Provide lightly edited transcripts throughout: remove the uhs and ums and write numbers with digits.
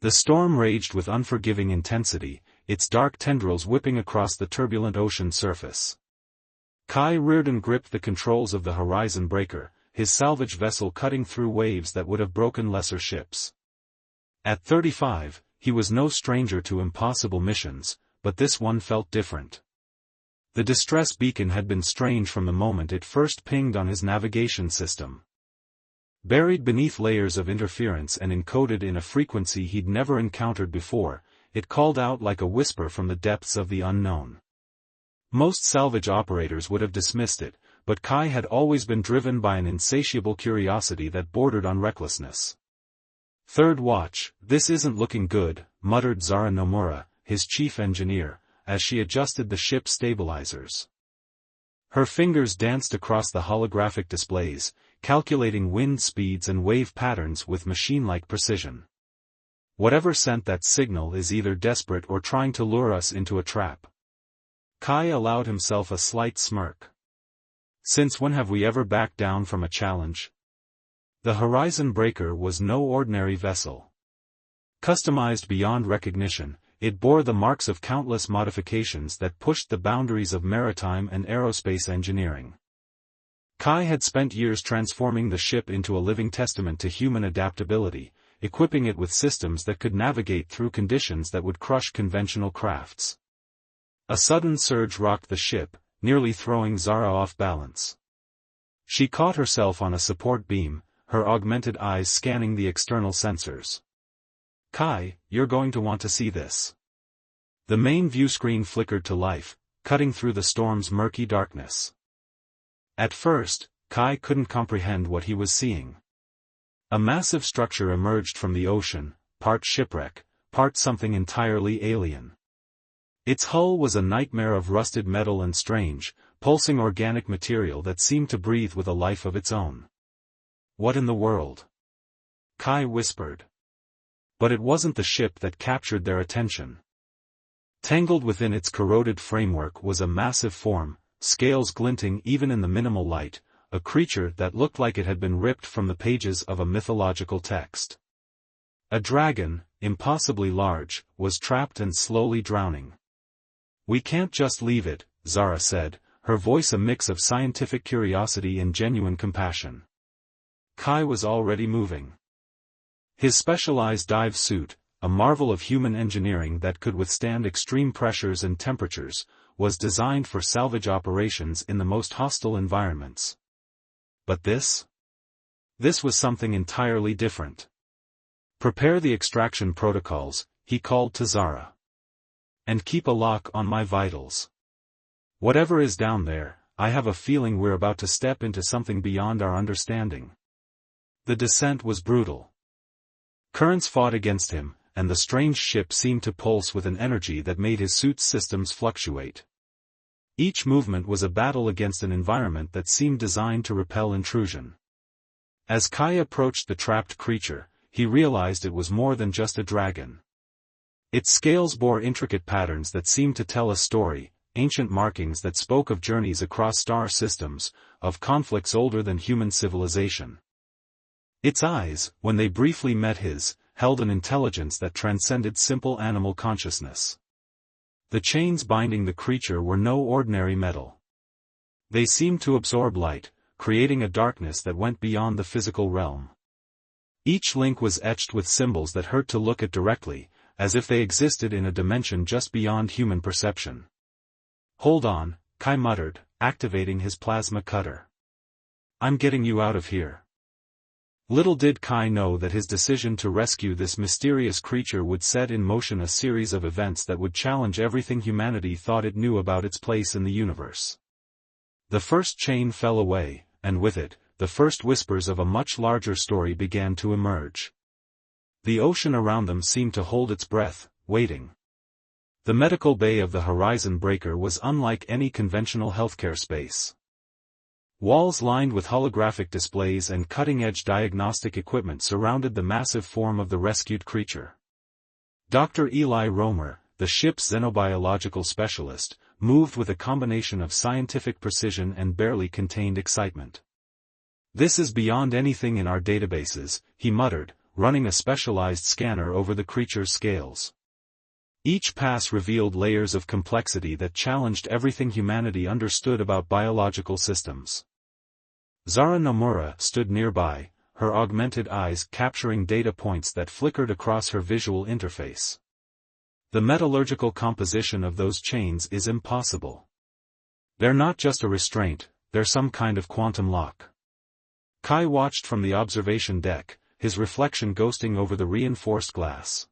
The storm raged with unforgiving intensity, its dark tendrils whipping across the turbulent ocean surface. Kai Reardon gripped the controls of the Horizon Breaker, his salvage vessel cutting through waves that would have broken lesser ships. At 35, he was no stranger to impossible missions, but this one felt different. The distress beacon had been strange from the moment it first pinged on his navigation system. Buried beneath layers of interference and encoded in a frequency he'd never encountered before, it called out like a whisper from the depths of the unknown. Most salvage operators would have dismissed it, but Kai had always been driven by an insatiable curiosity that bordered on recklessness. "Third watch, this isn't looking good," muttered Zara Nomura, his chief engineer, as she adjusted the ship's stabilizers. Her fingers danced across the holographic displays, calculating wind speeds and wave patterns with machine-like precision. "Whatever sent that signal is either desperate or trying to lure us into a trap." Kai allowed himself a slight smirk. "Since when have we ever backed down from a challenge?" The Horizon Breaker was no ordinary vessel. Customized beyond recognition, it bore the marks of countless modifications that pushed the boundaries of maritime and aerospace engineering. Kai had spent years transforming the ship into a living testament to human adaptability, equipping it with systems that could navigate through conditions that would crush conventional crafts. A sudden surge rocked the ship, nearly throwing Zara off balance. She caught herself on a support beam, her augmented eyes scanning the external sensors. "Kai, you're going to want to see this." The main view screen flickered to life, cutting through the storm's murky darkness. At first, Kai couldn't comprehend what he was seeing. A massive structure emerged from the ocean, part shipwreck, part something entirely alien. Its hull was a nightmare of rusted metal and strange, pulsing organic material that seemed to breathe with a life of its own. "What in the world?" Kai whispered. But it wasn't the ship that captured their attention. Tangled within its corroded framework was a massive form, scales glinting even in the minimal light, a creature that looked like it had been ripped from the pages of a mythological text. A dragon, impossibly large, was trapped and slowly drowning. "We can't just leave it," Zara said, her voice a mix of scientific curiosity and genuine compassion. Kai was already moving. His specialized dive suit, a marvel of human engineering that could withstand extreme pressures and temperatures, was designed for salvage operations in the most hostile environments. But this? This was something entirely different. "Prepare the extraction protocols," he called to Zara. "And keep a lock on my vitals. Whatever is down there, I have a feeling we're about to step into something beyond our understanding." The descent was brutal. Currents fought against him, and the strange ship seemed to pulse with an energy that made his suit's systems fluctuate. Each movement was a battle against an environment that seemed designed to repel intrusion. As Kai approached the trapped creature, he realized it was more than just a dragon. Its scales bore intricate patterns that seemed to tell a story, ancient markings that spoke of journeys across star systems, of conflicts older than human civilization. Its eyes, when they briefly met his, held an intelligence that transcended simple animal consciousness. The chains binding the creature were no ordinary metal. They seemed to absorb light, creating a darkness that went beyond the physical realm. Each link was etched with symbols that hurt to look at directly, as if they existed in a dimension just beyond human perception. "Hold on," Kai muttered, activating his plasma cutter. "I'm getting you out of here." Little did Kai know that his decision to rescue this mysterious creature would set in motion a series of events that would challenge everything humanity thought it knew about its place in the universe. The first chain fell away, and with it, the first whispers of a much larger story began to emerge. The ocean around them seemed to hold its breath, waiting. The medical bay of the Horizon Breaker was unlike any conventional healthcare space. Walls lined with holographic displays and cutting-edge diagnostic equipment surrounded the massive form of the rescued creature. Dr. Eli Romer, the ship's xenobiological specialist, moved with a combination of scientific precision and barely contained excitement. "This is beyond anything in our databases," he muttered, running a specialized scanner over the creature's scales. Each pass revealed layers of complexity that challenged everything humanity understood about biological systems. Zara Nomura stood nearby, her augmented eyes capturing data points that flickered across her visual interface. The metallurgical composition of those chains is impossible. They're not just a restraint, they're some kind of quantum lock. Kai watched from the observation deck, his reflection ghosting over the reinforced glass.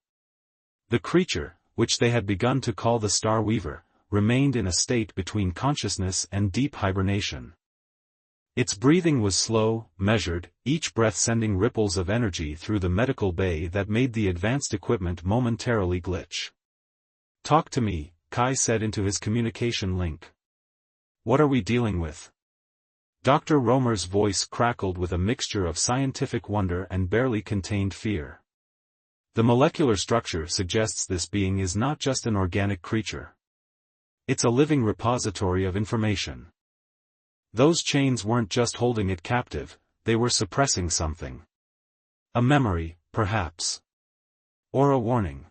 The creature, which they had begun to call the Star Weaver, remained in a state between consciousness and deep hibernation. Its breathing was slow, measured, each breath sending ripples of energy through the medical bay that made the advanced equipment momentarily glitch. "Talk to me," Kai said into his communication link. "What are we dealing with?" Dr. Romer's voice crackled with a mixture of scientific wonder and barely contained fear. "The molecular structure suggests this being is not just an organic creature. It's a living repository of information. Those chains weren't just holding it captive, they were suppressing something. A memory, perhaps. Or a warning."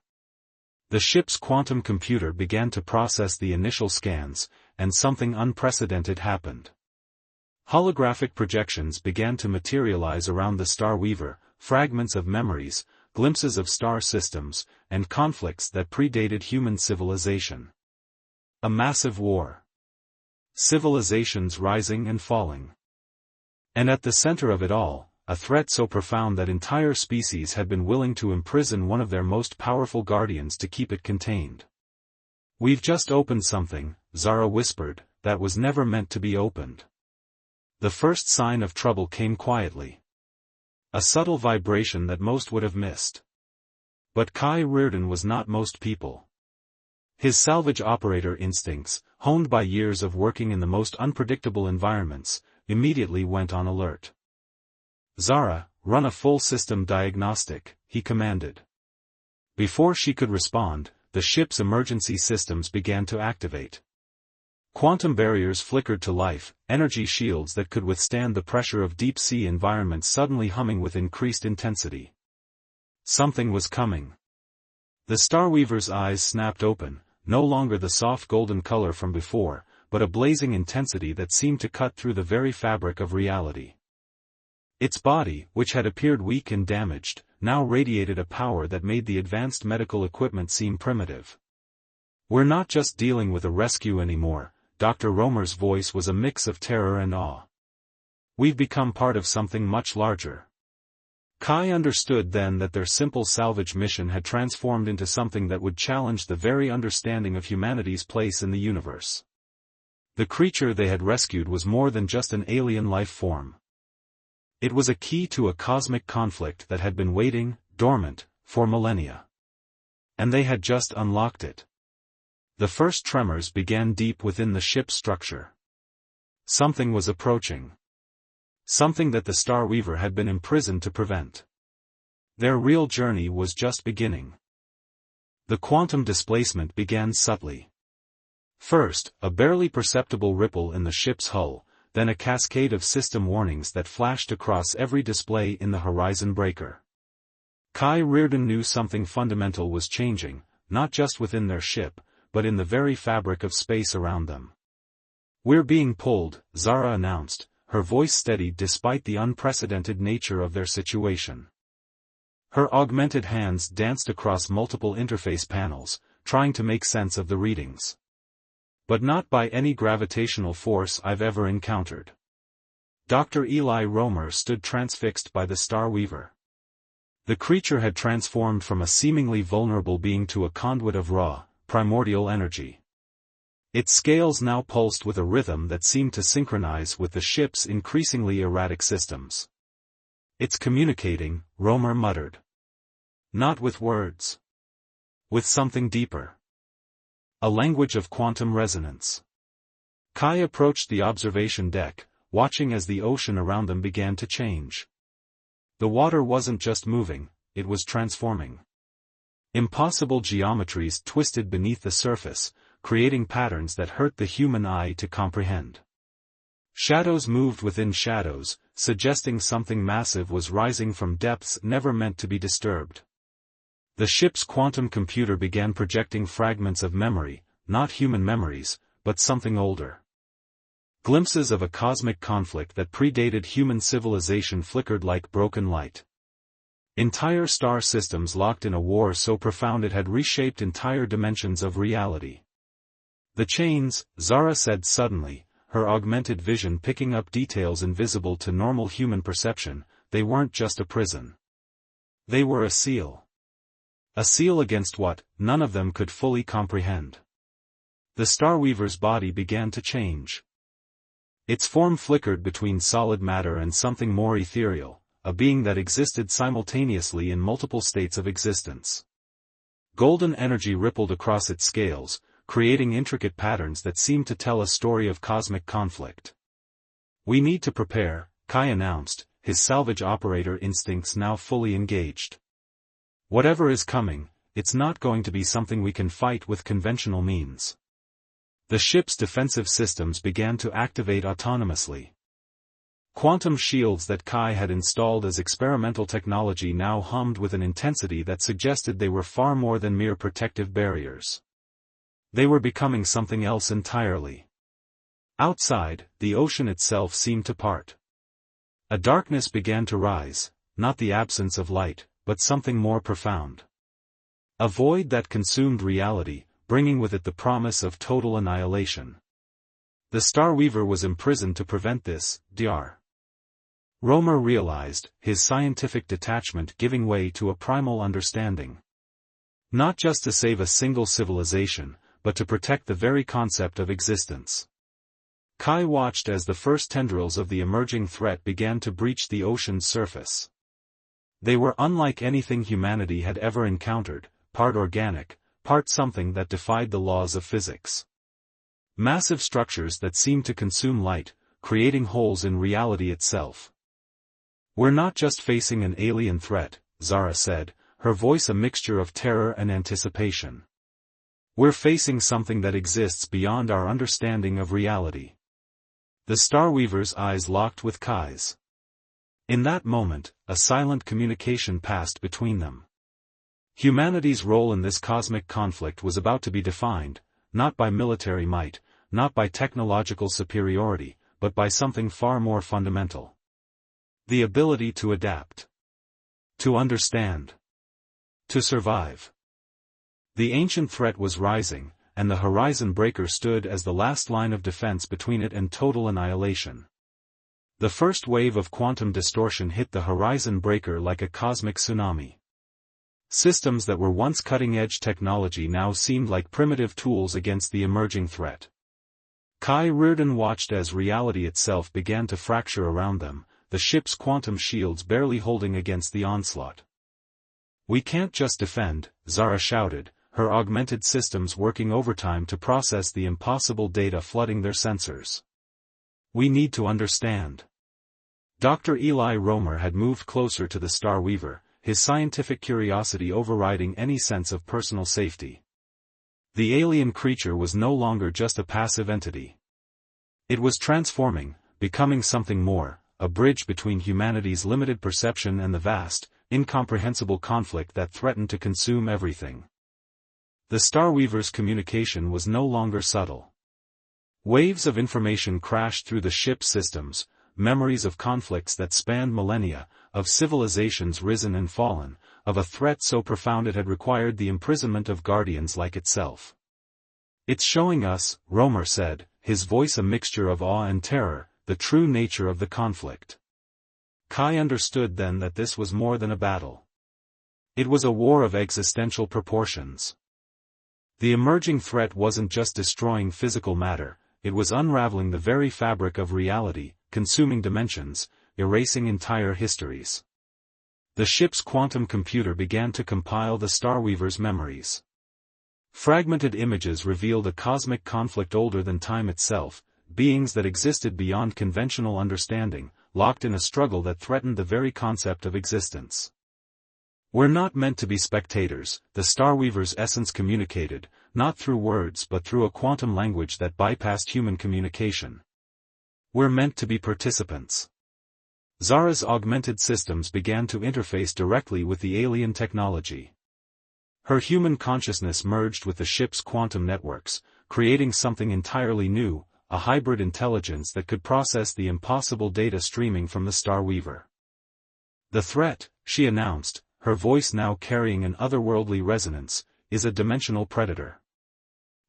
The ship's quantum computer began to process the initial scans, and something unprecedented happened. Holographic projections began to materialize around the Star Weaver, fragments of memories, glimpses of star systems, and conflicts that predated human civilization. A massive war. Civilizations rising and falling. And at the center of it all, a threat so profound that entire species had been willing to imprison one of their most powerful guardians to keep it contained. "We've just opened something," Zara whispered, "that was never meant to be opened." The first sign of trouble came quietly. A subtle vibration that most would have missed. But Kai Reardon was not most people. His salvage operator instincts, honed by years of working in the most unpredictable environments, immediately went on alert. "Zara, run a full system diagnostic," he commanded. Before she could respond, the ship's emergency systems began to activate. Quantum barriers flickered to life, energy shields that could withstand the pressure of deep-sea environments suddenly humming with increased intensity. Something was coming. The Starweaver's eyes snapped open, no longer the soft golden color from before, but a blazing intensity that seemed to cut through the very fabric of reality. Its body, which had appeared weak and damaged, now radiated a power that made the advanced medical equipment seem primitive. "We're not just dealing with a rescue anymore," Dr. Romer's voice was a mix of terror and awe. "We've become part of something much larger." Kai understood then that their simple salvage mission had transformed into something that would challenge the very understanding of humanity's place in the universe. The creature they had rescued was more than just an alien life form. It was a key to a cosmic conflict that had been waiting, dormant, for millennia. And they had just unlocked it. The first tremors began deep within the ship's structure. Something was approaching. Something that the Star Weaver had been imprisoned to prevent. Their real journey was just beginning. The quantum displacement began subtly. First, a barely perceptible ripple in the ship's hull, then a cascade of system warnings that flashed across every display in the horizon breaker. Kai Reardon knew something fundamental was changing, not just within their ship, but in the very fabric of space around them. "We're being pulled," Zara announced, her voice steady despite the unprecedented nature of their situation. Her augmented hands danced across multiple interface panels, trying to make sense of the readings. "But not by any gravitational force I've ever encountered." Dr. Eli Romer stood transfixed by the Star Weaver. The creature had transformed from a seemingly vulnerable being to a conduit of raw, primordial energy. Its scales now pulsed with a rhythm that seemed to synchronize with the ship's increasingly erratic systems. "It's communicating," Romer muttered. "Not with words. With something deeper. A language of quantum resonance." Kai approached the observation deck, watching as the ocean around them began to change. The water wasn't just moving, it was transforming. Impossible geometries twisted beneath the surface, creating patterns that hurt the human eye to comprehend. Shadows moved within shadows, suggesting something massive was rising from depths never meant to be disturbed. The ship's quantum computer began projecting fragments of memory, not human memories, but something older. Glimpses of a cosmic conflict that predated human civilization flickered like broken light. Entire star systems locked in a war so profound it had reshaped entire dimensions of reality. The chains, Zara said suddenly, her augmented vision picking up details invisible to normal human perception, they weren't just a prison. They were a seal. A seal against what, none of them could fully comprehend. The Starweaver's body began to change. Its form flickered between solid matter and something more ethereal, a being that existed simultaneously in multiple states of existence. Golden energy rippled across its scales, creating intricate patterns that seemed to tell a story of cosmic conflict. "We need to prepare," Kai announced, his salvage operator instincts now fully engaged. "Whatever is coming, it's not going to be something we can fight with conventional means." The ship's defensive systems began to activate autonomously. Quantum shields that Kai had installed as experimental technology now hummed with an intensity that suggested they were far more than mere protective barriers. They were becoming something else entirely. Outside, the ocean itself seemed to part. A darkness began to rise, not the absence of light, but something more profound. A void that consumed reality, bringing with it the promise of total annihilation. The Starweaver was imprisoned to prevent this, Dr. Romer realized, his scientific detachment giving way to a primal understanding. Not just to save a single civilization, but to protect the very concept of existence. Kai watched as the first tendrils of the emerging threat began to breach the ocean's surface. They were unlike anything humanity had ever encountered, part organic, part something that defied the laws of physics. Massive structures that seemed to consume light, creating holes in reality itself. "We're not just facing an alien threat," Zara said, her voice a mixture of terror and anticipation. "We're facing something that exists beyond our understanding of reality." The Starweaver's eyes locked with Kai's. In that moment, a silent communication passed between them. Humanity's role in this cosmic conflict was about to be defined, not by military might, not by technological superiority, but by something far more fundamental. The ability to adapt. To understand. To survive. The ancient threat was rising, and the Horizon Breaker stood as the last line of defense between it and total annihilation. The first wave of quantum distortion hit the Horizon Breaker like a cosmic tsunami. Systems that were once cutting-edge technology now seemed like primitive tools against the emerging threat. Kai Reardon watched as reality itself began to fracture around them, the ship's quantum shields barely holding against the onslaught. "We can't just defend," Zara shouted, her augmented systems working overtime to process the impossible data flooding their sensors. "We need to understand." Dr. Eli Romer had moved closer to the Starweaver, his scientific curiosity overriding any sense of personal safety. The alien creature was no longer just a passive entity. It was transforming, becoming something more, a bridge between humanity's limited perception and the vast, incomprehensible conflict that threatened to consume everything. The Starweaver's communication was no longer subtle. Waves of information crashed through the ship's systems, memories of conflicts that spanned millennia, of civilizations risen and fallen, of a threat so profound it had required the imprisonment of guardians like itself. "It's showing us," Romer said, his voice a mixture of awe and terror, the true nature of the conflict. Kai understood then that this was more than a battle. It was a war of existential proportions. The emerging threat wasn't just destroying physical matter, it was unraveling the very fabric of reality, consuming dimensions, erasing entire histories. The ship's quantum computer began to compile the Starweaver's memories. Fragmented images revealed a cosmic conflict older than time itself, beings that existed beyond conventional understanding, locked in a struggle that threatened the very concept of existence. "We're not meant to be spectators," the Starweaver's essence communicated, not through words but through a quantum language that bypassed human communication. "We're meant to be participants." Zara's augmented systems began to interface directly with the alien technology. Her human consciousness merged with the ship's quantum networks, creating something entirely new, a hybrid intelligence that could process the impossible data streaming from the Starweaver. The threat, she announced, her voice now carrying an otherworldly resonance, is a dimensional predator.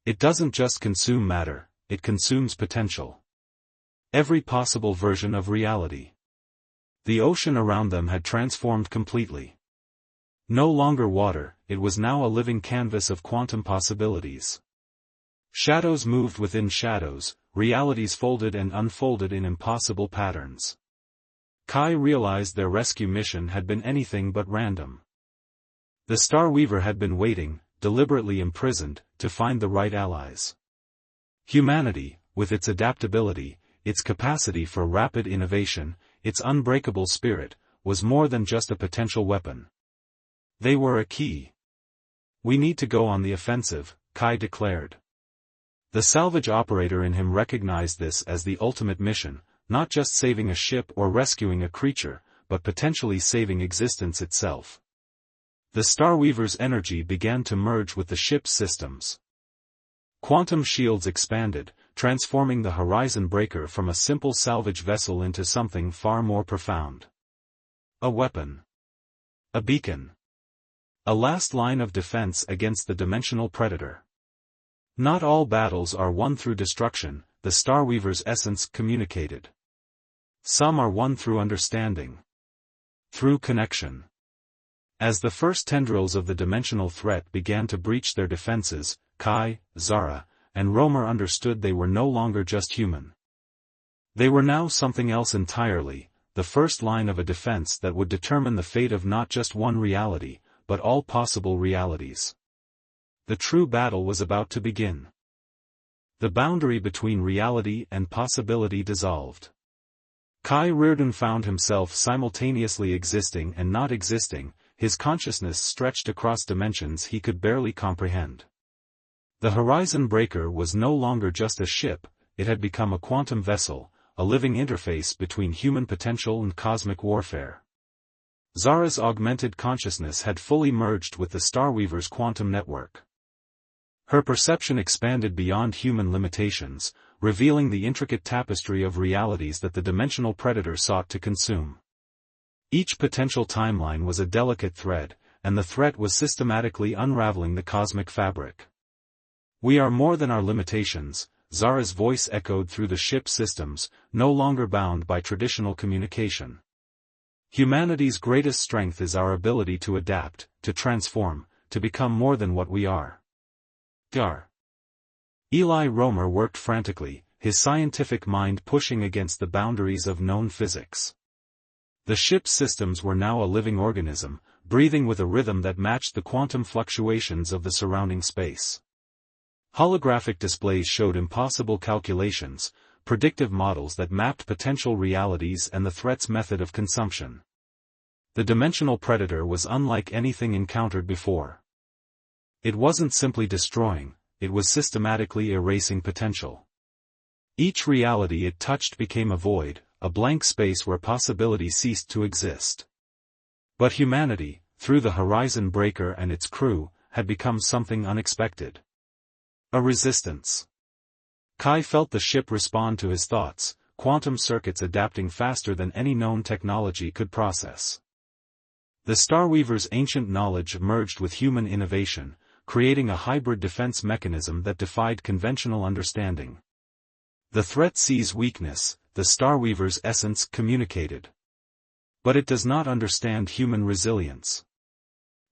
It doesn't just consume matter, it consumes potential. Every possible version of reality. The ocean around them had transformed completely. No longer water, it was now a living canvas of quantum possibilities. Shadows moved within shadows, realities folded and unfolded in impossible patterns. Kai realized their rescue mission had been anything but random. The Starweaver had been waiting, deliberately imprisoned, to find the right allies. Humanity, with its adaptability, its capacity for rapid innovation, its unbreakable spirit, was more than just a potential weapon. They were a key. We need to go on the offensive, Kai declared. The salvage operator in him recognized this as the ultimate mission, not just saving a ship or rescuing a creature, but potentially saving existence itself. The Starweaver's energy began to merge with the ship's systems. Quantum shields expanded, transforming the Horizon Breaker from a simple salvage vessel into something far more profound. A weapon. A beacon. A last line of defense against the dimensional predator. Not all battles are won through destruction, the Starweaver's essence communicated. Some are won through understanding. Through connection. As the first tendrils of the dimensional threat began to breach their defenses, Kai, Zara, and Romer understood they were no longer just human. They were now something else entirely, the first line of a defense that would determine the fate of not just one reality, but all possible realities. The true battle was about to begin. The boundary between reality and possibility dissolved. Kai Reardon found himself simultaneously existing and not existing, his consciousness stretched across dimensions he could barely comprehend. The Horizon Breaker was no longer just a ship, it had become a quantum vessel, a living interface between human potential and cosmic warfare. Zara's augmented consciousness had fully merged with the Starweaver's quantum network. Her perception expanded beyond human limitations, revealing the intricate tapestry of realities that the dimensional predator sought to consume. Each potential timeline was a delicate thread, and the threat was systematically unraveling the cosmic fabric. We are more than our limitations, Zara's voice echoed through the ship's systems, no longer bound by traditional communication. Humanity's greatest strength is our ability to adapt, to transform, to become more than what we are. Dar. Eli Romer worked frantically, his scientific mind pushing against the boundaries of known physics. The ship's systems were now a living organism, breathing with a rhythm that matched the quantum fluctuations of the surrounding space. Holographic displays showed impossible calculations, predictive models that mapped potential realities and the threat's method of consumption. The dimensional predator was unlike anything encountered before. It wasn't simply destroying, it was systematically erasing potential. Each reality it touched became a void, a blank space where possibility ceased to exist. But humanity, through the Horizon Breaker and its crew, had become something unexpected. A resistance. Kai felt the ship respond to his thoughts, quantum circuits adapting faster than any known technology could process. The Starweaver's ancient knowledge merged with human innovation, creating a hybrid defense mechanism that defied conventional understanding. The threat sees weakness, the Starweaver's essence communicated. But it does not understand human resilience.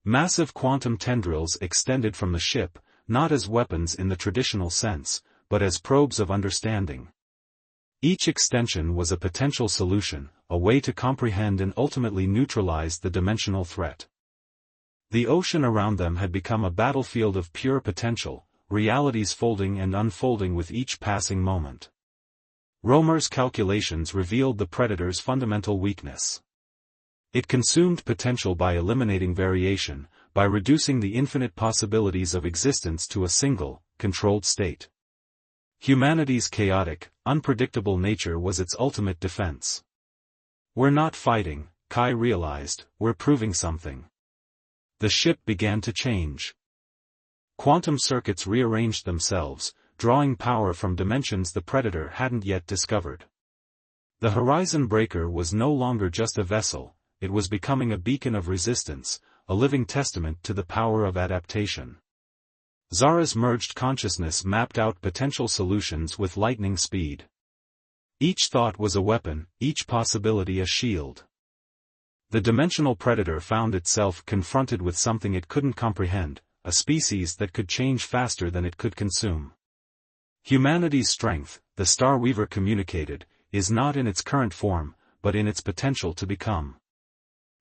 Massive quantum tendrils extended from the ship, not as weapons in the traditional sense, but as probes of understanding. Each extension was a potential solution, a way to comprehend and ultimately neutralize the dimensional threat. The ocean around them had become a battlefield of pure potential, realities folding and unfolding with each passing moment. Romer's calculations revealed the predator's fundamental weakness. It consumed potential by eliminating variation, by reducing the infinite possibilities of existence to a single, controlled state. Humanity's chaotic, unpredictable nature was its ultimate defense. We're not fighting, Kai realized, we're proving something. The ship began to change. Quantum circuits rearranged themselves, drawing power from dimensions the Predator hadn't yet discovered. The Horizon Breaker was no longer just a vessel, it was becoming a beacon of resistance, a living testament to the power of adaptation. Zara's merged consciousness mapped out potential solutions with lightning speed. Each thought was a weapon, each possibility a shield. The dimensional Predator found itself confronted with something it couldn't comprehend, a species that could change faster than it could consume. Humanity's strength, the Star Weaver communicated, is not in its current form, but in its potential to become.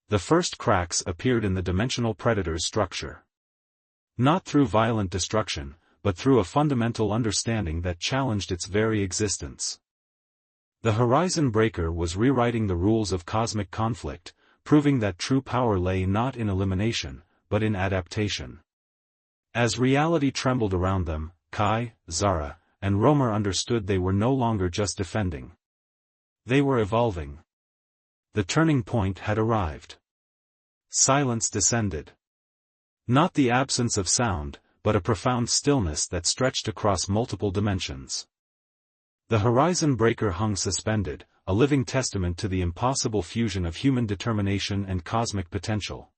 The first cracks appeared in the dimensional Predator's structure. Not through violent destruction, but through a fundamental understanding that challenged its very existence. The Horizon Breaker was rewriting the rules of cosmic conflict, proving that true power lay not in elimination, but in adaptation. As reality trembled around them, Kai, Zara, and Romer understood they were no longer just defending. They were evolving. The turning point had arrived. Silence descended. Not the absence of sound, but a profound stillness that stretched across multiple dimensions. The Horizon Breaker hung suspended, a living testament to the impossible fusion of human determination and cosmic potential.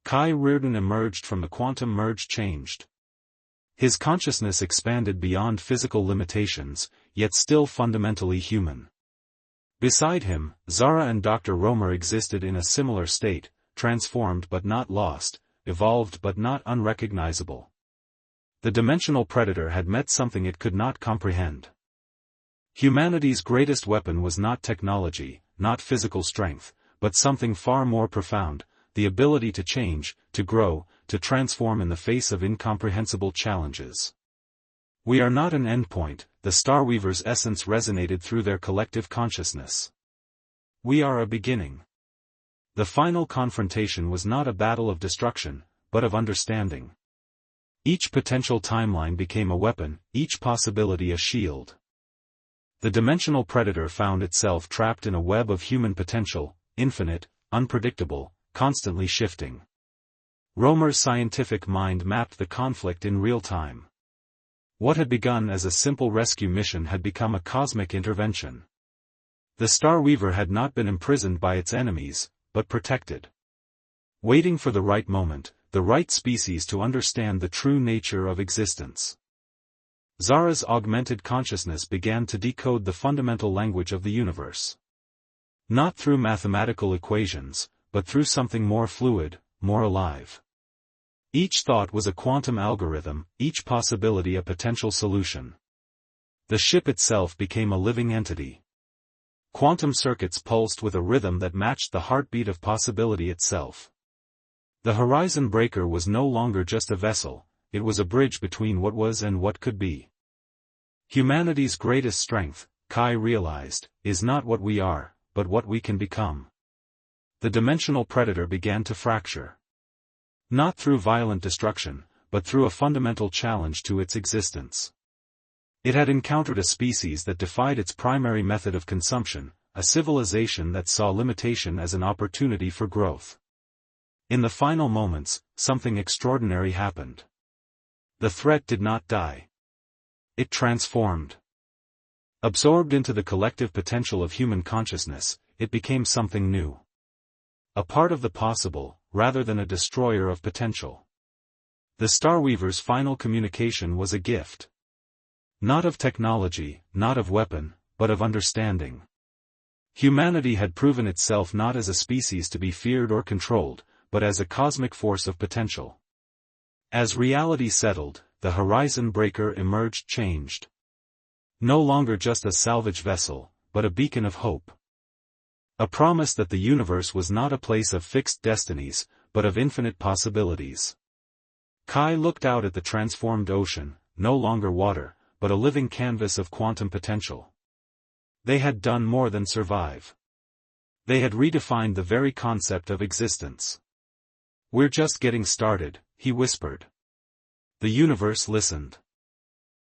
Kai Reardon emerged from the quantum merge changed. His consciousness expanded beyond physical limitations, yet still fundamentally human. Beside him, Zara and Dr. Romer existed in a similar state, transformed but not lost, evolved but not unrecognizable. The dimensional Predator had met something it could not comprehend. Humanity's greatest weapon was not technology, not physical strength, but something far more profound, the ability to change, to grow, to transform in the face of incomprehensible challenges. We are not an endpoint, the Star Weaver's essence resonated through their collective consciousness. We are a beginning. The final confrontation was not a battle of destruction, but of understanding. Each potential timeline became a weapon, each possibility a shield. The dimensional Predator found itself trapped in a web of human potential, infinite, unpredictable, constantly shifting. Romer's scientific mind mapped the conflict in real time. What had begun as a simple rescue mission had become a cosmic intervention. The Star Weaver had not been imprisoned by its enemies, but protected. Waiting for the right moment, the right species to understand the true nature of existence. Zara's augmented consciousness began to decode the fundamental language of the universe. Not through mathematical equations, but through something more fluid, more alive. Each thought was a quantum algorithm, each possibility a potential solution. The ship itself became a living entity. Quantum circuits pulsed with a rhythm that matched the heartbeat of possibility itself. The Horizon Breaker was no longer just a vessel, it was a bridge between what was and what could be. Humanity's greatest strength, Kai realized, is not what we are, but what we can become. The dimensional Predator began to fracture. Not through violent destruction, but through a fundamental challenge to its existence. It had encountered a species that defied its primary method of consumption, a civilization that saw limitation as an opportunity for growth. In the final moments, something extraordinary happened. The threat did not die. It transformed. Absorbed into the collective potential of human consciousness, it became something new. A part of the possible, rather than a destroyer of potential. The Star Weaver's final communication was a gift. Not of technology, not of weapon, but of understanding. Humanity had proven itself not as a species to be feared or controlled, but as a cosmic force of potential. As reality settled, the Horizon Breaker emerged changed. No longer just a salvage vessel, but a beacon of hope. A promise that the universe was not a place of fixed destinies, but of infinite possibilities. Kai looked out at the transformed ocean, no longer water, but a living canvas of quantum potential. They had done more than survive. They had redefined the very concept of existence. "We're just getting started," he whispered. The universe listened.